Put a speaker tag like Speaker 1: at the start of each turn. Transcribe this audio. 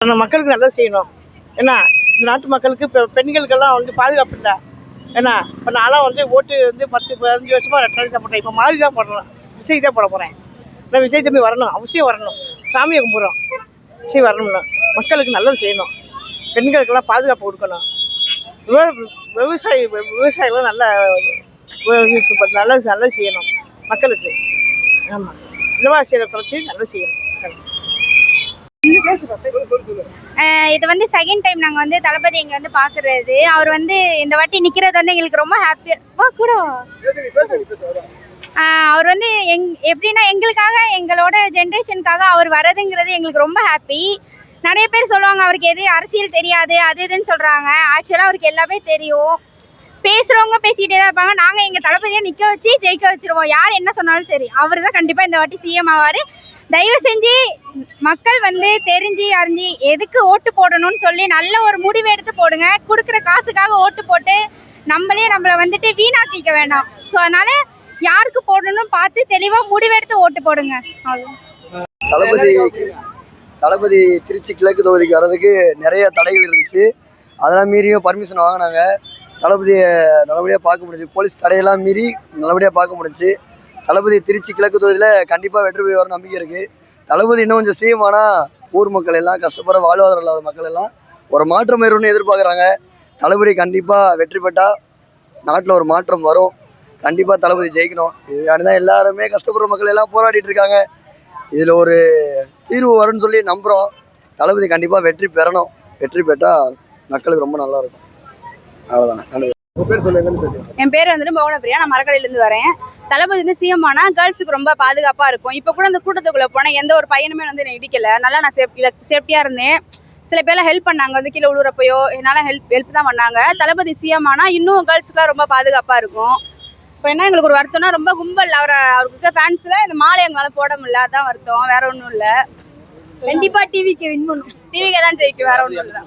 Speaker 1: மக்களுக்கு நல்லா செய்யணும். ஏன்னா இந்த நாட்டு மக்களுக்கு இப்போ பெண்களுக்கெல்லாம் வந்து பாதுகாப்பு இல்லை. ஏன்னா இப்போ நான்லாம் வந்து ஓட்டு வந்து 10-15 வருஷமாக ரெட்டை தான் போட்டேன். இப்போ மாறி தான் போடுறேன். விஜய் தான் போட போகிறேன். நான் விஜய் தம்பி வரணும், அவசியம் வரணும். சாமியை கும்பிட்றோம், விஜய் வரணும்னு. மக்களுக்கு நல்லது செய்யணும், பெண்களுக்கெல்லாம் பாதுகாப்பு கொடுக்கணும். விவசாயிகளும் நல்லா நல்லா செய்யணும் மக்களுக்கு. ஆமாம், விலைவாசியை குறைச்சி நல்லா செய்யணும்.
Speaker 2: இது வந்து செகண்ட் டைம் நாங்கள் வந்து தளபதி இங்கே வந்து பார்க்குறது. அவர் வந்து இந்த வாட்டி நிற்கிறது வந்து எங்களுக்கு ரொம்ப ஹாப்பியாக கூட. அவர் வந்து எப்படின்னா எங்களுக்காக, எங்களோட ஜென்ரேஷனுக்காக அவர் வரதுங்கிறது எங்களுக்கு ரொம்ப ஹாப்பி. நிறைய பேர் சொல்லுவாங்க அவருக்கு எது அரசியல் தெரியாது அது இதுன்னு சொல்கிறாங்க. ஆக்சுவலாக அவருக்கு எல்லாமே தெரியும். பேசுகிறவங்க பேசிக்கிட்டே தான் இருப்பாங்க. நாங்கள் எங்கள் தளபதியை நிற்க வச்சு ஜெயிக்க வச்சுருவோம். யார் என்ன சொன்னாலும் சரி, அவர் தான் கண்டிப்பாக இந்த வாட்டி சிஎம் ஆவார். தயவு செஞ்சு மக்கள் வந்து தெரிஞ்சு அறிஞ்சு எதுக்கு ஓட்டு போடணும்னு சொல்லி நல்ல ஒரு முடிவு எடுத்து போடுங்க. கொடுக்குற காசுக்காக ஓட்டு போட்டு நம்மளை வந்துட்டு வீணாக்கிக்க வேண்டாம். ஸோ அதனால யாருக்கு போடணும்னு பார்த்து தெளிவாக முடிவெடுத்து ஓட்டு போடுங்க.
Speaker 3: தளபதி திருச்சி கிழக்கு தொகுதிக்கு வர்றதுக்கு நிறைய தடைகள் இருந்துச்சு. அதெல்லாம் மீறியும் பர்மிஷன் வாங்கினாங்க. தளபதியை நல்லபடியாக பார்க்க முடிஞ்சு. போலீஸ் தடையெல்லாம் மீறி நல்லபடியாக பார்க்க முடிஞ்சு. தளபதி திருச்சி கிழக்கு தொகுதியில் கண்டிப்பாக வெற்றி பெற வர நம்பிக்கை இருக்குது. தளபதி இன்னும் கொஞ்சம் சீமானா ஊர் மக்கள் எல்லாம், கஷ்டப்படுற வாழ்வாதாரம் இல்லாத மக்கள் எல்லாம் ஒரு மாற்றம் வரும்னு எதிர்பார்க்குறாங்க. தளபதி கண்டிப்பாக வெற்றி பெற்றால் நாட்டில் ஒரு மாற்றம் வரும். கண்டிப்பாக தளபதி ஜெயிக்கணும். இதுக்காண்டி தான் எல்லாருமே கஷ்டப்படுற மக்கள் எல்லாம் போராடிட்டு இருக்காங்க. இதில் ஒரு தீர்வு வரும்னு சொல்லி நம்புகிறோம். தளபதி கண்டிப்பாக வெற்றி பெறணும். வெற்றி பெற்றால் மக்களுக்கு ரொம்ப நல்லா இருக்கும். அவ்வளோதானே.
Speaker 4: என் பேர் வந்துட்டு பவனப்பிரியா. நான் மரக்கடையிலேருந்து வரேன். தளபதி வந்து சிஎம் ஆனால் கேர்ள்ஸுக்கு ரொம்ப பாதுகாப்பாக இருக்கும். இப்போ கூட அந்த கூட்டத்துக்குள்ளே போனால் எந்த ஒரு பையனுமே வந்து என்னை இடிக்கலை. நல்லா நான் சேஃப்டியாக இருந்தேன். சில பேர்லாம் ஹெல்ப் பண்ணாங்க, வந்து கீழே விழுறப்பையோ என்னால் ஹெல்ப் தான் பண்ணாங்க. தளபதி சிஎம் ஆனால் இன்னும் கேர்ள்ஸுக்குலாம் ரொம்ப பாதுகாப்பாக இருக்கும். இப்போ என்ன எங்களுக்கு ஒரு வருத்தம்னா, ரொம்ப கும்பல் அவருக்கு ஃபேன்ஸில் இந்த மாலை எங்களால் போட முடியல, அதான் வருத்தம். வேற ஒன்றும் இல்லை. கண்டிப்பாக டிவிக்கு வின் பண்ணும். டிவிக்கே தான் ஜெயிக்கும், வேற ஒன்றும் இல்லை.